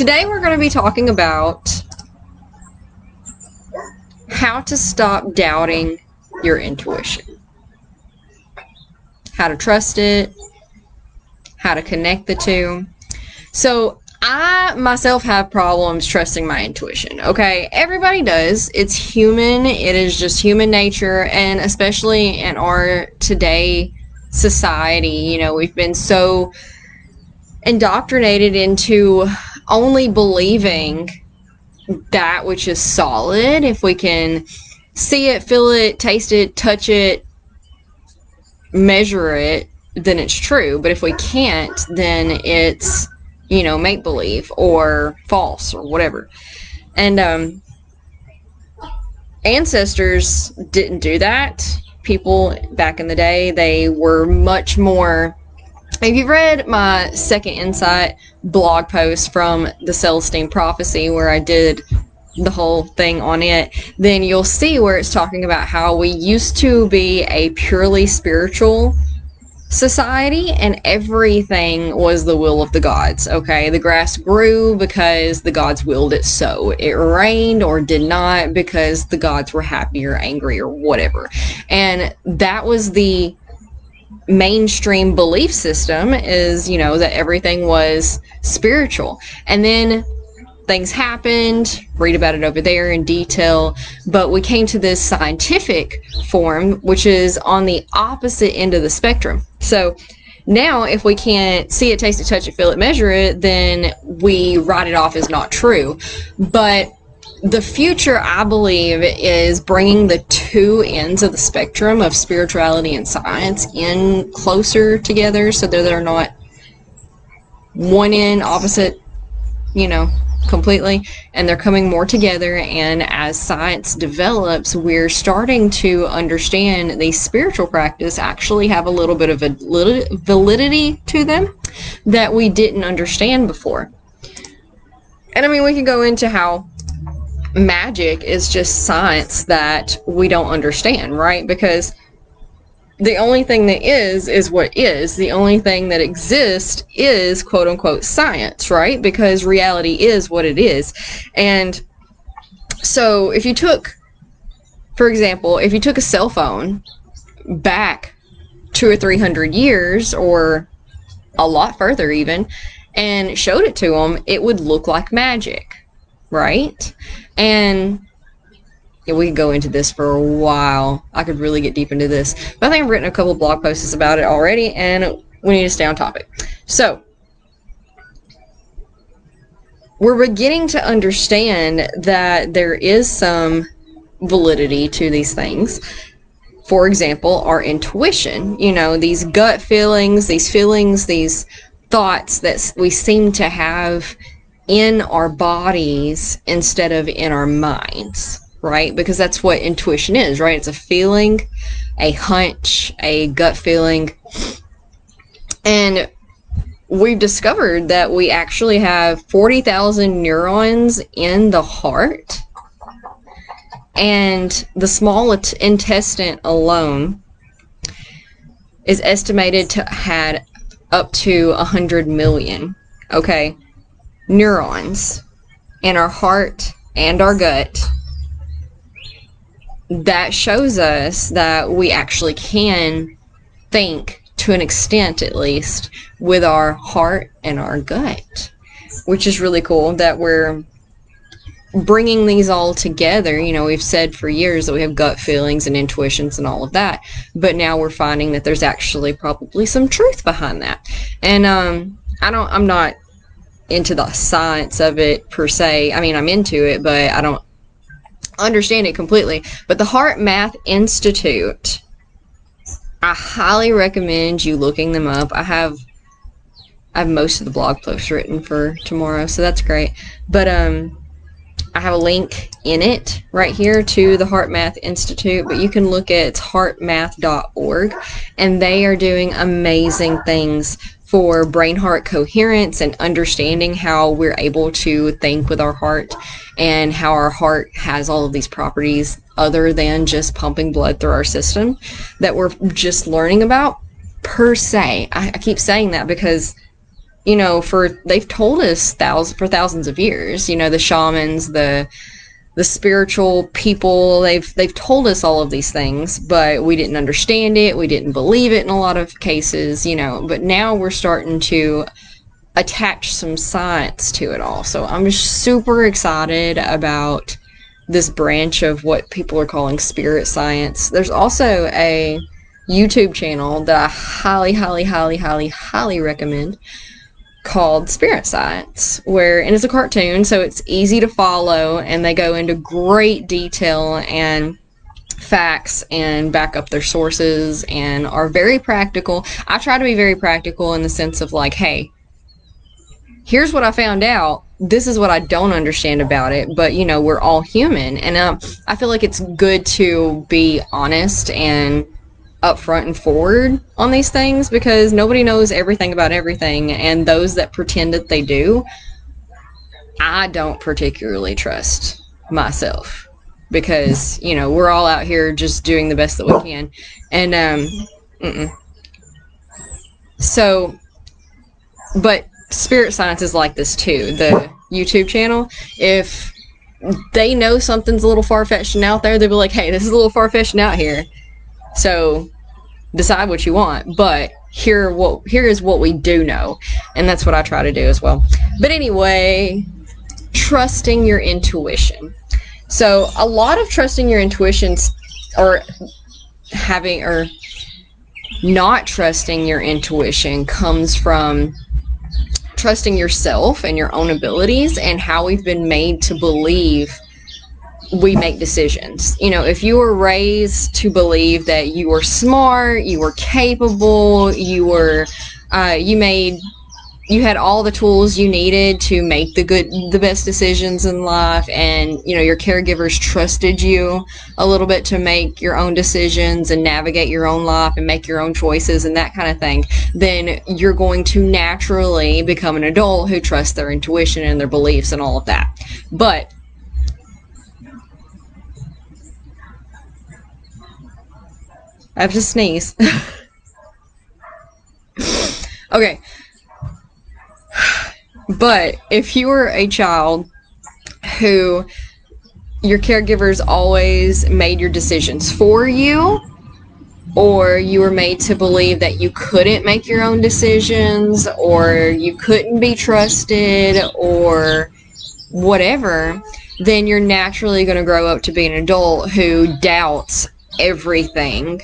Today we're going to be talking about how to stop doubting your intuition. How to trust it, how to connect the two. So I myself have problems trusting my intuition, okay? Everybody does. It's human. It is just human nature, and especially in our today society, you know, we've been so indoctrinated into only believing that which is solid. If we can see it, feel it, taste it, touch it, measure it, then it's true. But if we can't, then it's, you know, make-believe or false or whatever. And ancestors didn't do that. People back in the day, they were much more... If you've read my Second Insight blog post from the Celestine Prophecy, where I did the whole thing on it, then you'll see where it's talking about how we used to be a purely spiritual society and everything was the will of the gods, okay? The grass grew because the gods willed it so. It rained or did not because the gods were happy or angry or whatever. And that was the mainstream belief system, is, you know, that everything was spiritual. And then things happened, read about it over there in detail, but we came to this scientific form, which is on the opposite end of the spectrum. So now if we can't see it, taste it, touch it, feel it, measure it, then we write it off as not true. But the future, I believe, is bringing the two ends of the spectrum of spirituality and science in closer together, so that they're not one end opposite, you know, completely, and they're coming more together. And as science develops, we're starting to understand the spiritual practice actually have a little bit of validity to them that we didn't understand before. And I mean, we can go into how magic is just science that we don't understand, right? Because the only thing that is what is. The only thing that exists is quote unquote science, right? Because reality is what it is. And so if you took, for example, if you took a cell phone back 200 or 300 years, or a lot further even, and showed it to them, it would look like magic, right? And yeah, we could go into this for a while. I could really get deep into this, but I think I've written a couple blog posts about it already, and we need to stay on topic. So we're beginning to understand that there is some validity to these things. For example, our intuition, you know, these gut feelings, these thoughts that we seem to have in our bodies instead of in our minds, right? Because that's what intuition is, right? It's a feeling, a hunch, a gut feeling. And we've discovered that we actually have 40,000 neurons in the heart, and the small intestine alone is estimated to had up to 100 million, okay, neurons in our heart and our gut. That shows us that we actually can think, to an extent at least, with our heart and our gut, which is really cool that we're bringing these all together. You know, we've said for years that we have gut feelings and intuitions and all of that, but now we're finding that there's actually probably some truth behind that. And I'm not into the science of it per se. I mean, I'm into it, but I don't understand it completely. But the HeartMath Institute, I highly recommend you looking them up. I have most of the blog posts written for tomorrow, so that's great. But I have a link in it right here to the HeartMath Institute, but you can look at heartmath.org, and they are doing amazing things for brain-heart coherence and understanding how we're able to think with our heart, and how our heart has all of these properties other than just pumping blood through our system that we're just learning about per se. I keep saying that because you know, they've told us for thousands of years, you know, the shamans, the spiritual people, they've told us all of these things, but we didn't understand it, we didn't believe it in a lot of cases, you know, but now we're starting to attach some science to it all. So I'm just super excited about this branch of what people are calling spirit science. There's also a YouTube channel that I highly, highly, highly, highly, highly recommend called Spirit Science, and it's a cartoon, so it's easy to follow, and they go into great detail and facts and back up their sources and are very practical. I try to be very practical in the sense of like, hey, here's what I found out. This is what I don't understand about it, but you know, we're all human, and I feel like it's good to be honest and upfront and forward on these things, because nobody knows everything about everything, and those that pretend that they do, I don't particularly trust myself, because you know, we're all out here just doing the best that we can, and so, but Spirit Science is like this too, the YouTube channel. If they know something's a little far-fetched and out there, they'll be like, hey, this is a little far-fetched and out here, so decide what you want, but here is what we do know, and that's what I try to do as well. But anyway, trusting your intuition. So a lot of trusting your intuitions, or not trusting your intuition, comes from trusting yourself and your own abilities, and how we've been made to believe we make decisions. You know, if you were raised to believe that you were smart, you were capable, you had all the tools you needed to make the best decisions in life, and you know, your caregivers trusted you a little bit to make your own decisions and navigate your own life and make your own choices and that kind of thing, then you're going to naturally become an adult who trusts their intuition and their beliefs and all of that. But I have to sneeze. Okay. But if you were a child who your caregivers always made your decisions for you, or you were made to believe that you couldn't make your own decisions, or you couldn't be trusted, or whatever, then you're naturally going to grow up to be an adult who doubts everything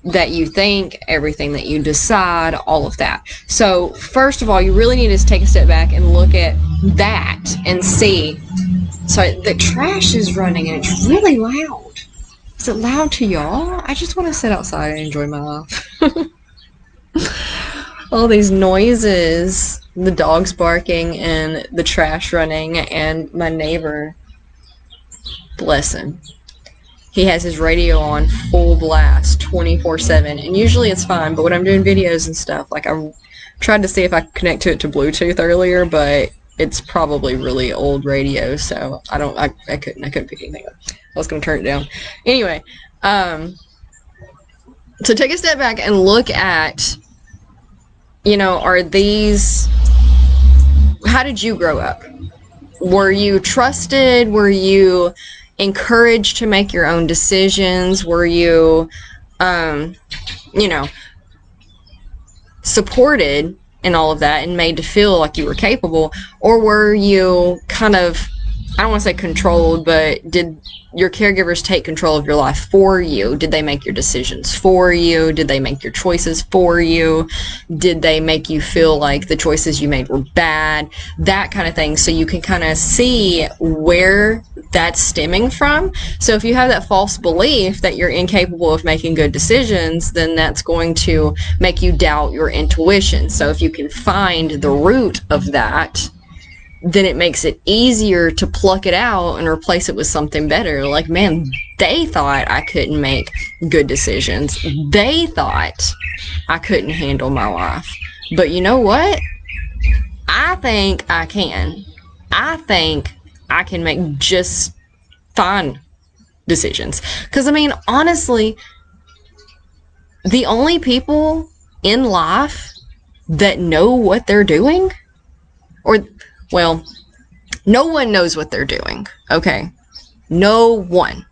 that you think, everything that you decide, all of that. So first of all, you really need to take a step back and look at that and see. So the trash is running and it's really loud. Is it loud to y'all? I just want to sit outside and enjoy my life. All these noises, the dogs barking and the trash running, and my neighbor, bless him, he has his radio on full blast 24/7, and usually it's fine, but when I'm doing videos and stuff, like I tried to see if I could connect to it to Bluetooth earlier, but it's probably really old radio, so I couldn't pick anything up. I was going to turn it down. Anyway, so take a step back and look at, you know, how did you grow up? Were you trusted? Were you encouraged to make your own decisions? Were you, you know, supported in all of that and made to feel like you were capable? Or were you kind of, I don't want to say controlled, but did your caregivers take control of your life for you? Did they make your decisions for you? Did they make your choices for you? Did they make you feel like the choices you made were bad? That kind of thing. So you can kind of see where that's stemming from. So if you have that false belief that you're incapable of making good decisions, then that's going to make you doubt your intuition. So if you can find the root of that, then it makes it easier to pluck it out and replace it with something better. Like, man, they thought I couldn't make good decisions. They thought I couldn't handle my life. But you know what? I think I can. I think I can make just fine decisions. Because, I mean, honestly, the only people in life that know what they're doing? Or, well, no one knows what they're doing, okay? No one.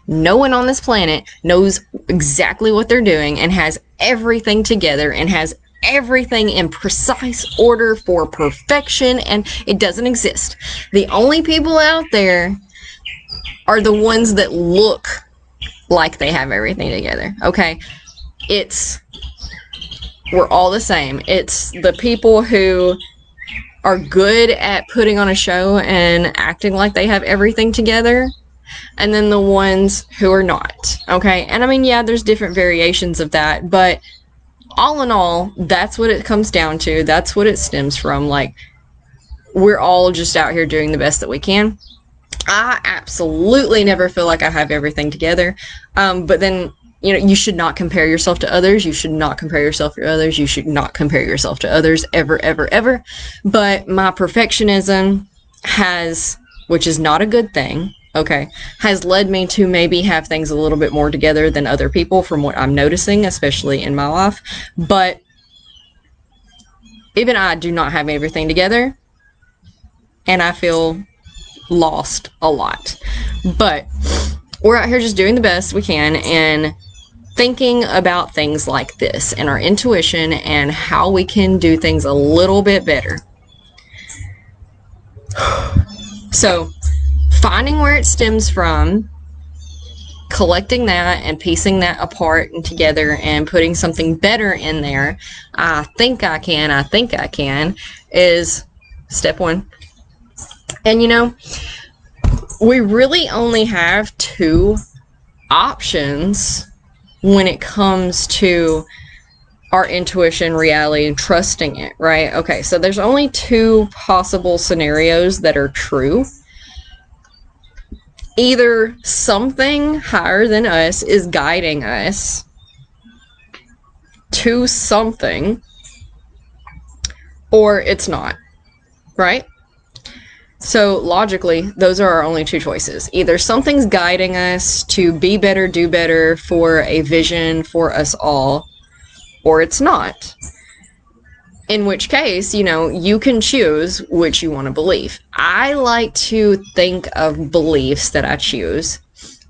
No one on this planet knows exactly what they're doing and has everything together and has everything in precise order for perfection, and it doesn't exist. The only people out there are the ones that look like they have everything together, okay? We're all the same. It's the people who are good at putting on a show and acting like they have everything together, and then the ones who are not, okay? And I mean, yeah, there's different variations of that, but all in all, that's what it comes down to. That's what it stems from. Like, we're all just out here doing the best that we can. I absolutely never feel like I have everything together, but then, you know, you should not compare yourself to others. You should not compare yourself to others. You should not compare yourself to others ever, ever, ever. But my perfectionism has, which is not a good thing, okay, has led me to maybe have things a little bit more together than other people from what I'm noticing, especially in my life. But even I do not have everything together, and I feel lost a lot. But we're out here just doing the best we can and thinking about things like this and our intuition and how we can do things a little bit better. So finding where it stems from, collecting that and piecing that apart and together and putting something better in there, I think I can, is step one. And you know, we really only have two options when it comes to our intuition, reality, and trusting it, right? Okay, so there's only two possible scenarios that are true. Either something higher than us is guiding us to something, or it's not, right? So logically, those are our only two choices. Either something's guiding us to be better, do better for a vision for us all, or it's not. In which case, you know, you can choose which you want to believe. I like to think of beliefs that I choose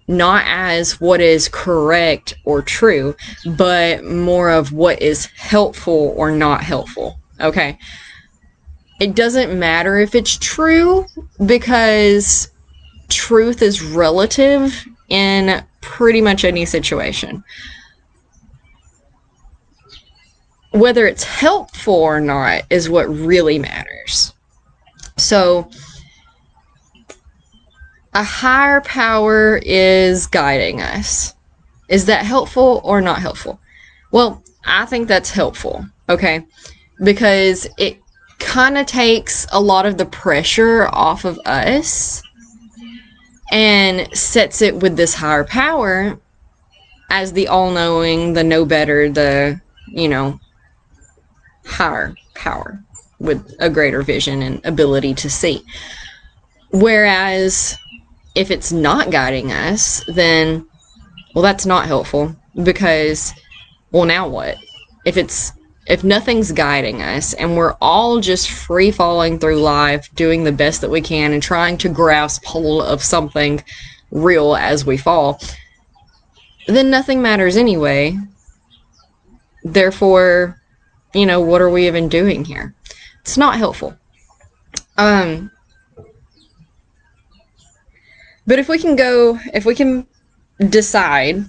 not as what is correct or true, but more of what is helpful or not helpful. Okay? It doesn't matter if it's true, because truth is relative in pretty much any situation. Whether it's helpful or not is what really matters. So, a higher power is guiding us. Is that helpful or not helpful? Well, I think that's helpful, okay? Because it kind of takes a lot of the pressure off of us and sets it with this higher power as the all-knowing, the know-better, the, you know, higher power with a greater vision and ability to see. Whereas if it's not guiding us, then, well, that's not helpful, because, well, now what? If nothing's guiding us and we're all just free falling through life, doing the best that we can and trying to grasp hold of something real as we fall, then nothing matters anyway. Therefore, you know, what are we even doing here? It's not helpful. But if we can decide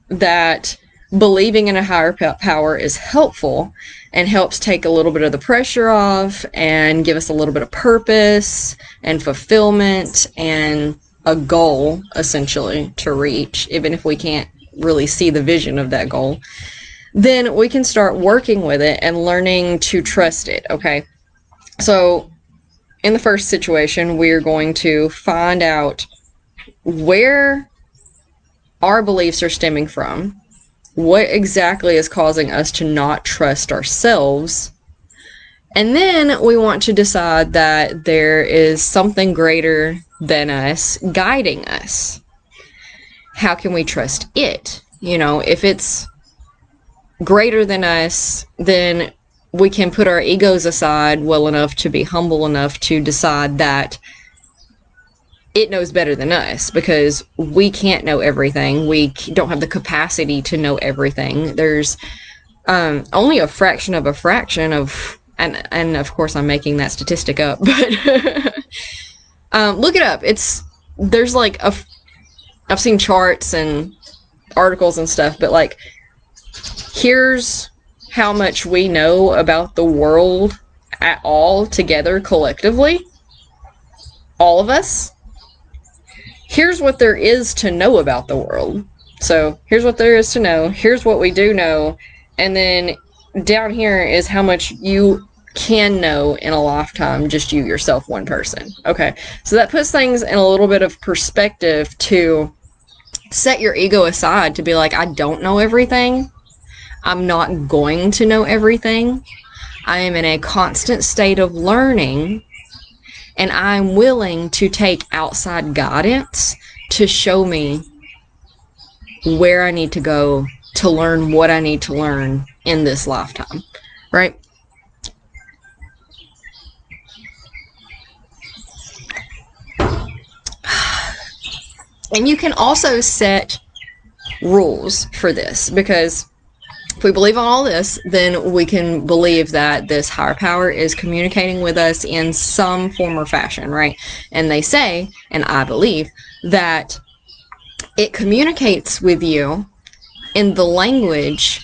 that believing in a higher power is helpful and helps take a little bit of the pressure off and give us a little bit of purpose and fulfillment and a goal, essentially, to reach, even if we can't really see the vision of that goal, then we can start working with it and learning to trust it, okay? So, in the first situation, we're going to find out where our beliefs are stemming from, what exactly is causing us to not trust ourselves, and then we want to decide that there is something greater than us guiding us. How can we trust it? You know, if it's greater than us, then we can put our egos aside well enough to be humble enough to decide that it knows better than us, because we can't know everything. We don't have the capacity to know everything. There's only a fraction of, and of course I'm making that statistic up, but look it up. There's like I've seen charts and articles and stuff, but like, here's how much we know about the world at all together collectively, all of us. Here's what there is to know about the world. So here's what there is to know. Here's what we do know. And then down here is how much you can know in a lifetime, just you, yourself, one person. Okay, so that puts things in a little bit of perspective to set your ego aside, to be like, I don't know everything. I'm not going to know everything. I am in a constant state of learning, and I'm willing to take outside guidance to show me where I need to go to learn what I need to learn in this lifetime, right? And you can also set rules for this, because if we believe on all this, then we can believe that this higher power is communicating with us in some form or fashion, right? And they say, and I believe, that it communicates with you in the language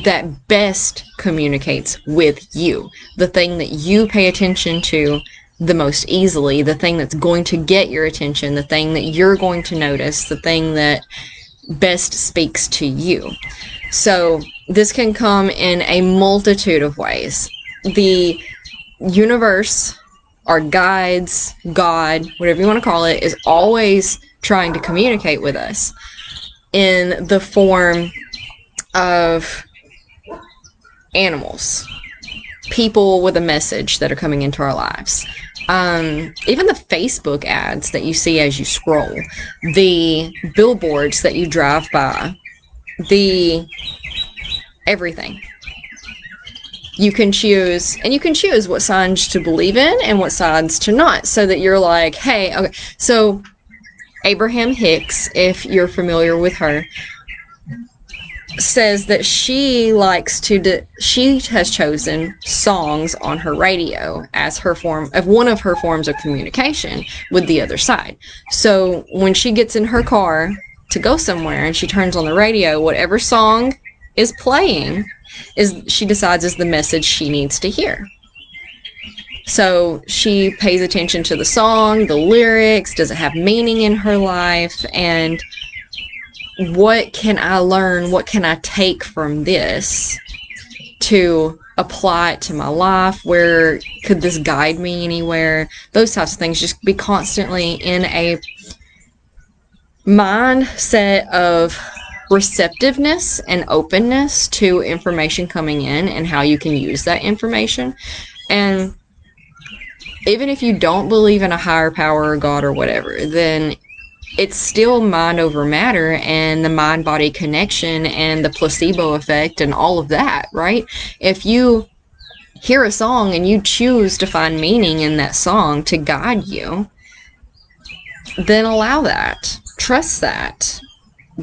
that best communicates with you, the thing that you pay attention to the most easily, the thing that's going to get your attention, the thing that you're going to notice, the thing that best speaks to you. So this can come in a multitude of ways. The universe, our guides, God, whatever you want to call it, is always trying to communicate with us in the form of animals, people with a message that are coming into our lives. Even the Facebook ads that you see as you scroll, the billboards that you drive by, everything. You can choose what signs to believe in and what signs to not, so that you're like, hey, okay. So Abraham Hicks, if you're familiar with her, says that she has chosen songs on her radio as one of her forms of communication with the other side. So when she gets in her car to go somewhere and she turns on the radio, whatever song is playing she decides is the message she needs to hear. So she pays attention to the song, the lyrics, does it have meaning in her life, and what can I learn, what can I take from this to apply it to my life? Where could this guide me anywhere? Those types of things. Just be constantly in a mindset of receptiveness and openness to information coming in and how you can use that information. And even if you don't believe in a higher power or God or whatever, then it's still mind over matter, and the mind-body connection and the placebo effect and all of that, right? If you hear a song and you choose to find meaning in that song to guide you, then allow that. Trust that.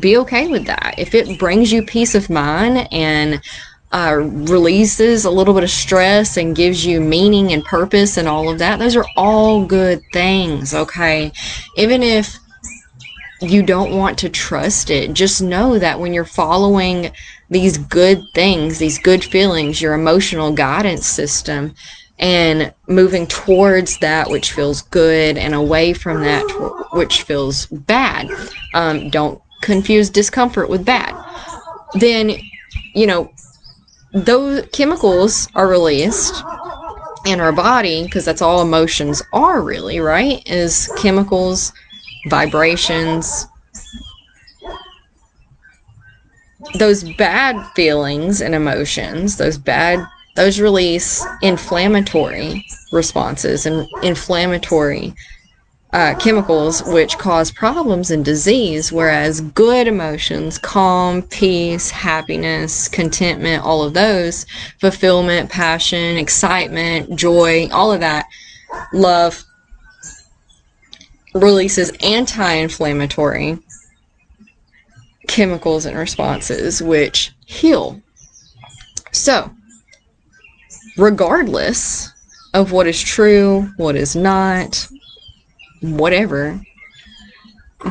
Be okay with that. If it brings you peace of mind and releases a little bit of stress and gives you meaning and purpose and all of that, those are all good things, okay? Even if you don't want to trust it, just know that when you're following these good things, these good feelings, your emotional guidance system, and moving towards that which feels good and away from that which feels bad, don't confuse discomfort with bad, then, those chemicals are released in our body, because that's all emotions are really, right? Is chemicals, vibrations. Those bad feelings and emotions, those release inflammatory responses and inflammatory chemicals which cause problems and disease, whereas good emotions, calm, peace, happiness, contentment, all of those, fulfillment, passion, excitement, joy, all of that, love, releases anti-inflammatory chemicals and responses which heal. So, regardless of what is true, what is not, whatever,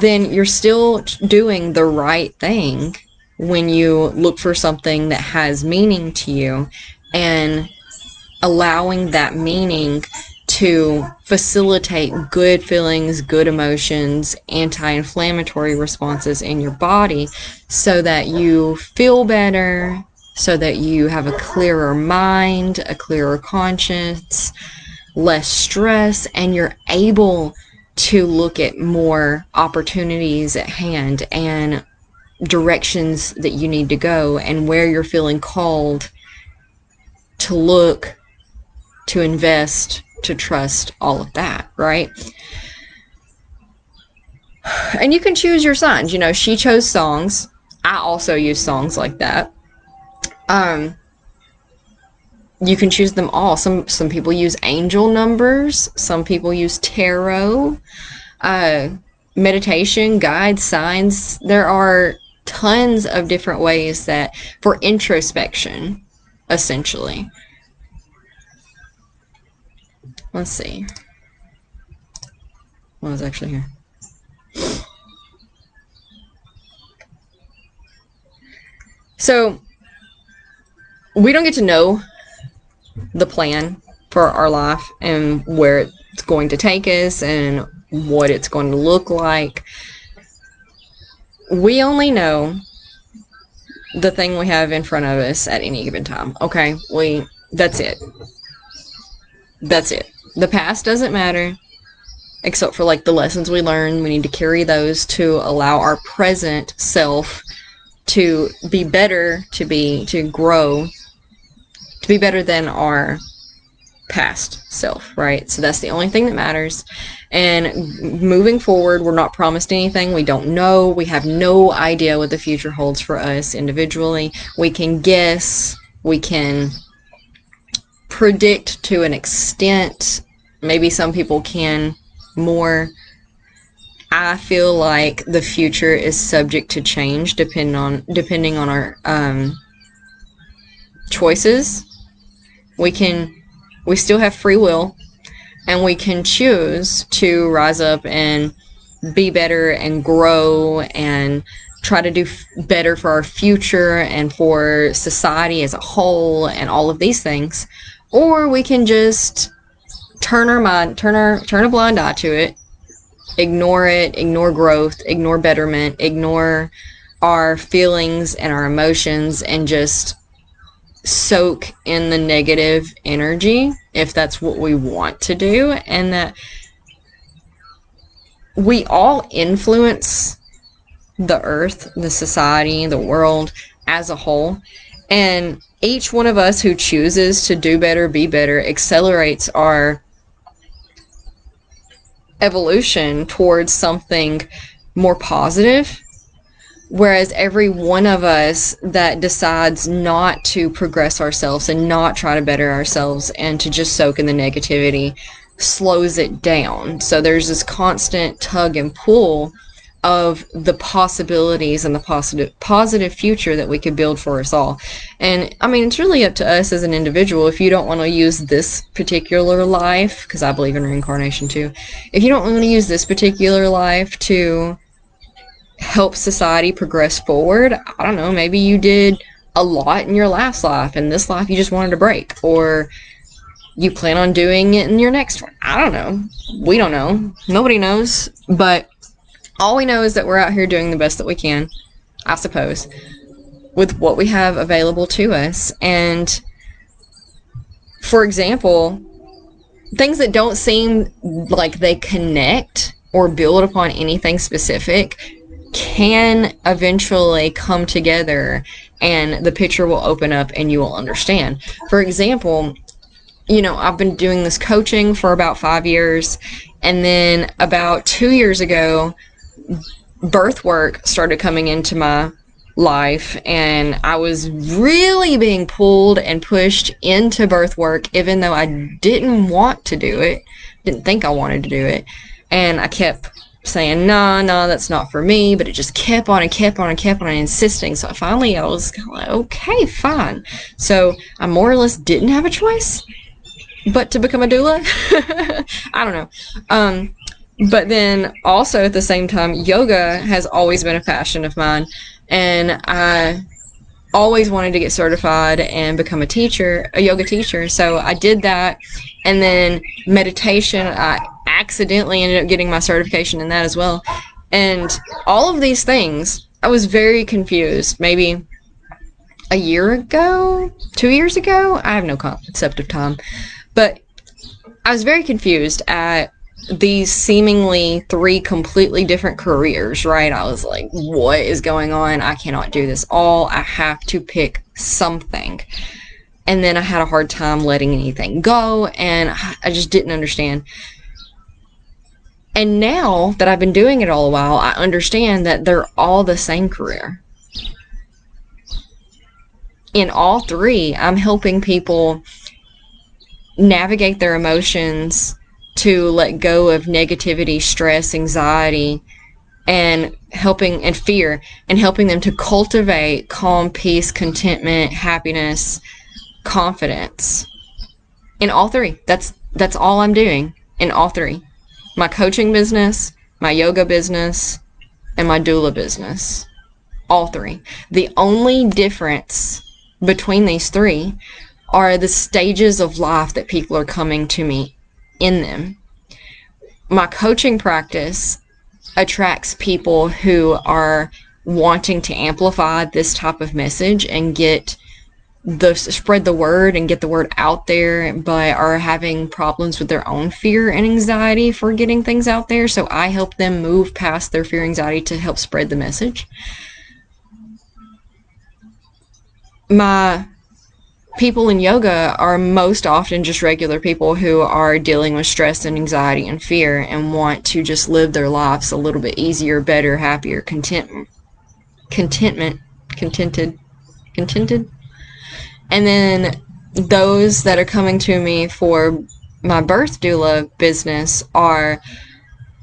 then you're still doing the right thing when you look for something that has meaning to you and allowing that meaning to facilitate good feelings, good emotions, anti-inflammatory responses in your body so that you feel better, so that you have a clearer mind, a clearer conscience, less stress, and you're able to look at more opportunities at hand and directions that you need to go and where you're feeling called to look, to invest, to trust, all of that, right? And you can choose your signs. You know, she chose songs. I also use songs like that. You can choose them all. Some people use angel numbers. Some people use tarot, meditation, guides, signs. There are tons of different ways that for introspection, essentially. Let's see. What was actually here? So, we don't get to know the plan for our life and where it's going to take us and what it's going to look like. We only know the thing we have in front of us at any given time. Okay, that's it. That's it. The past doesn't matter, except for like the lessons we learn. We need to carry those to allow our present self to be better, to grow, to be better than our past self, right? So that's the only thing that matters. And moving forward, we're not promised anything. We don't know. We have no idea what the future holds for us individually. We can guess. We can predict to an extent. Maybe some people can more. I feel like the future is subject to change depending on our choices. We still have free will, and we can choose to rise up and be better and grow and try to do better for our future and for society as a whole and all of these things. Or we can just turn a blind eye to it, ignore it, ignore growth, ignore betterment, ignore our feelings and our emotions, and just soak in the negative energy if that's what we want to do. And that we all influence the earth, the society, the world as a whole, and each one of us who chooses to do better, be better, accelerates our evolution towards something more positive. Whereas every one of us that decides not to progress ourselves and not try to better ourselves and to just soak in the negativity slows it down. So there's this constant tug and pull of the possibilities and the positive future that we could build for us all. And I mean, it's really up to us as an individual. If you don't want to use this particular life, because I believe in reincarnation too, if you don't want to use this particular life to help society progress forward, I don't know, maybe you did a lot in your last life and this life you just wanted to break, or you plan on doing it in your next one. I don't know. We don't know. Nobody knows. But all we know is that we're out here doing the best that we can, I suppose, with what we have available to us. And for example, things that don't seem like they connect or build upon anything specific can eventually come together, and the picture will open up and you will understand. For example, I've been doing this coaching for about 5 years. And then about 2 years ago, birth work started coming into my life, and I was really being pulled and pushed into birth work, even though I didn't want to do it, didn't think I wanted to do it. And I kept saying, no, that's not for me, but it just kept on and kept on and kept on insisting. So finally I was like, okay, fine. So I more or less didn't have a choice but to become a doula. I don't know. But then also at the same time, yoga has always been a passion of mine, and I always wanted to get certified and become a yoga teacher. So I did that, and then meditation, I accidentally ended up getting my certification in that as well. And all of these things, I was very confused. Maybe a year ago, 2 years ago, I have no concept of time, but I was very confused at these seemingly 3 completely different careers, right? I was like, what is going on? I cannot do this all. I have to pick something. And then I had a hard time letting anything go, and I just didn't understand. And now that I've been doing it all a while, I understand that they're all the same career. In all 3, I'm helping people navigate their emotions, to let go of negativity, stress, anxiety, and fear, and helping them to cultivate calm, peace, contentment, happiness, confidence. In all 3. That's all I'm doing in all 3. My coaching business, my yoga business, and my doula business. All 3. The only difference between these 3 are the stages of life that people are coming to me in them. My coaching practice attracts people who are wanting to amplify this type of message and spread the word and get the word out there, but are having problems with their own fear and anxiety for getting things out there. So I help them move past their fear and anxiety to help spread the message. My people in yoga are most often just regular people who are dealing with stress and anxiety and fear and want to just live their lives a little bit easier, better, happier, contented. And then those that are coming to me for my birth doula business are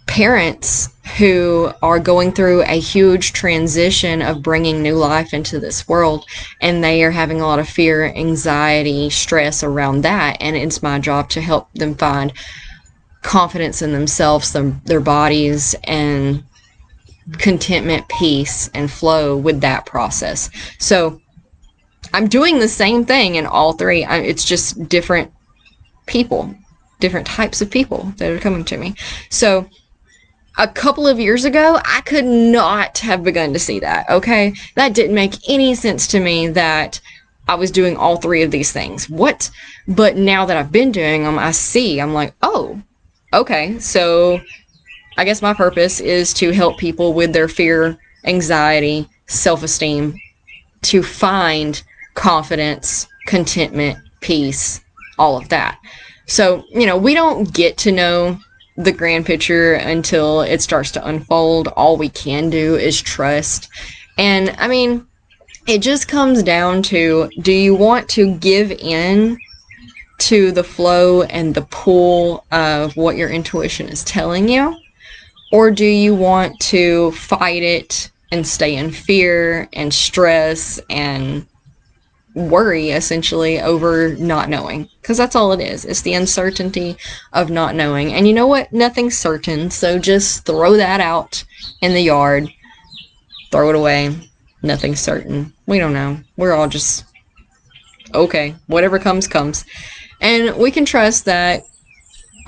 parents who are going through a huge transition of bringing new life into this world, and they are having a lot of fear, anxiety, stress around that, and it's my job to help them find confidence in themselves, their bodies, and contentment, peace, and flow with that process. So I'm doing the same thing in all 3. It's just different people, different types of people that are coming to me. So a couple of years ago, I could not have begun to see that, okay? That didn't make any sense to me that I was doing all 3 of these things. What? But now that I've been doing them, I'm like, oh, okay. So I guess my purpose is to help people with their fear, anxiety, self-esteem, to find confidence, contentment, peace, all of that. So, we don't get to know the grand picture until it starts to unfold. All we can do is trust. And it just comes down to, do you want to give in to the flow and the pull of what your intuition is telling you? Or do you want to fight it and stay in fear and stress and worry, essentially, over not knowing? Because that's all it is. It's the uncertainty of not knowing. And you know what? Nothing's certain. So just throw that out in the yard. Throw it away. Nothing's certain. We don't know. We're all just, okay, whatever comes, comes. And we can trust that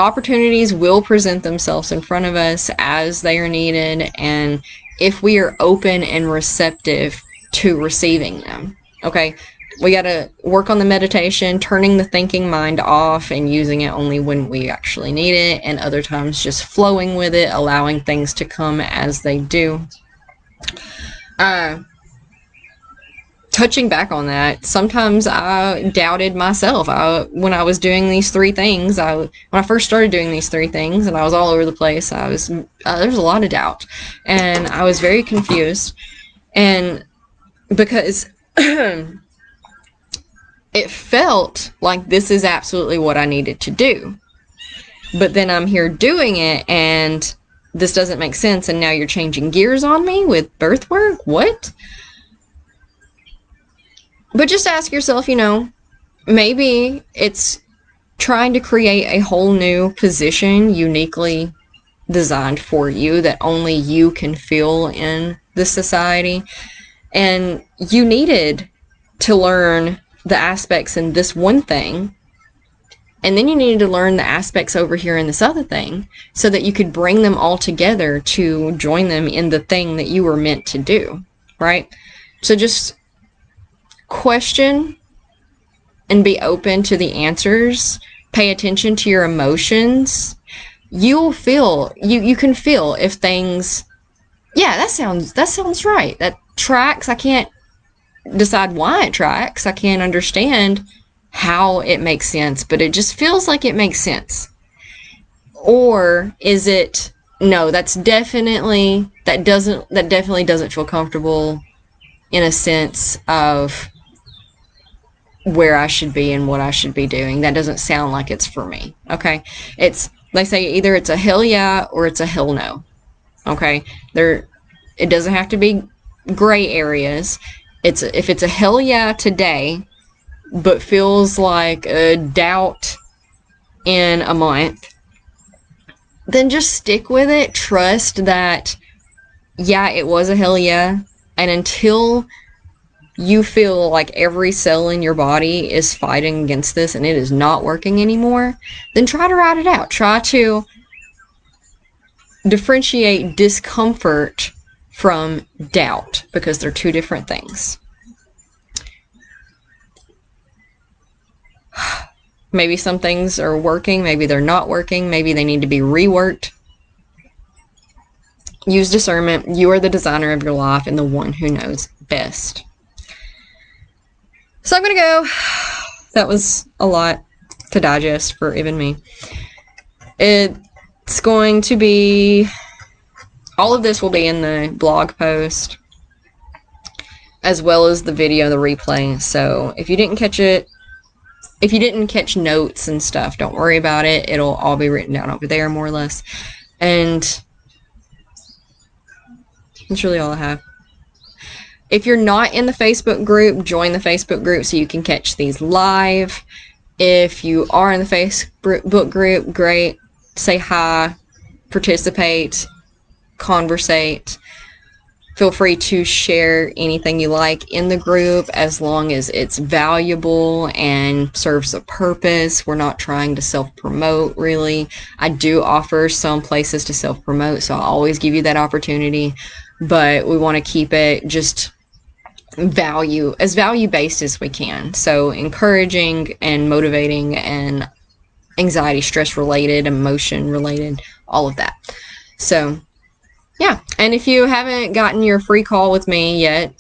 opportunities will present themselves in front of us as they are needed, and if we are open and receptive to receiving them. Okay? We got to work on the meditation, turning the thinking mind off and using it only when we actually need it, and other times just flowing with it, allowing things to come as they do. touching back on that, sometimes I doubted myself. When I was doing these 3 things, when I first started doing these 3 things, and I was all over the place, there was a lot of doubt, and I was very confused, and because it felt like this is absolutely what I needed to do, but then I'm here doing it, and this doesn't make sense, and now you're changing gears on me with birth work? What? But just ask yourself, maybe it's trying to create a whole new position uniquely designed for you that only you can feel in this society. And you needed to learn the aspects in this one thing, and then you needed to learn the aspects over here in this other thing so that you could bring them all together to join them in the thing that you were meant to do, right? So just question and be open to the answers. Pay attention to your emotions. You'll feel, you can feel if things, yeah, that sounds right. That tracks. I can't decide why it tracks. I can't understand how it makes sense, but it just feels like it makes sense. Or is it, no, that definitely doesn't feel comfortable in a sense of where I should be and what I should be doing. That doesn't sound like it's for me. Okay. It's, they say either it's a hell yeah or it's a hell no. Okay. It doesn't have to be gray areas. If it's a hell yeah today, but feels like a doubt in a month, then just stick with it. Trust that, yeah, it was a hell yeah. And until you feel like every cell in your body is fighting against this and it is not working anymore, then try to ride it out. Try to differentiate discomfort from doubt, because they're 2 different things. Maybe some things are working, maybe they're not working, maybe they need to be reworked. Use discernment. You are the designer of your life and the one who knows best. So I'm going to go. That was a lot to digest for even me. It's going to be, all of this will be in the blog post, as well as the video, the replay. So if you didn't catch it, if you didn't catch notes and stuff, don't worry about it. It'll all be written down over there, more or less. And that's really all I have. If you're not in the Facebook group, join the Facebook group so you can catch these live. If you are in the Facebook group, great. Say hi, participate, conversate. Feel free to share anything you like in the group as long as it's valuable and serves a purpose. We're not trying to self-promote, really. I do offer some places to self-promote, so I'll always give you that opportunity. But we want to keep it just value-based as we can. So encouraging and motivating and anxiety, stress-related, emotion-related, all of that. So yeah, and if you haven't gotten your free call with me yet,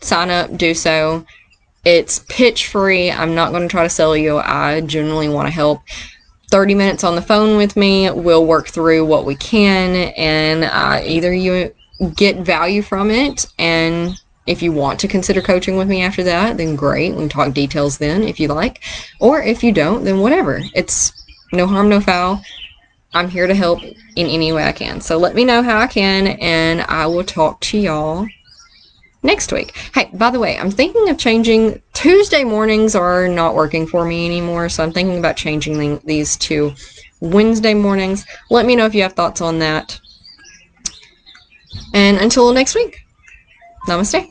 sign up, do so. It's pitch free. I'm not going to try to sell you. I genuinely want to help. 30 minutes on the phone with me. We'll work through what we can, and either you get value from it, and if you want to consider coaching with me after that, then great. We can talk details then if you like. Or if you don't, then whatever. It's no harm, no foul. I'm here to help in any way I can. So let me know how I can, and I will talk to y'all next week. Hey, by the way, I'm thinking of changing. Tuesday mornings are not working for me anymore, so I'm thinking about changing these to Wednesday mornings. Let me know if you have thoughts on that. And until next week, namaste.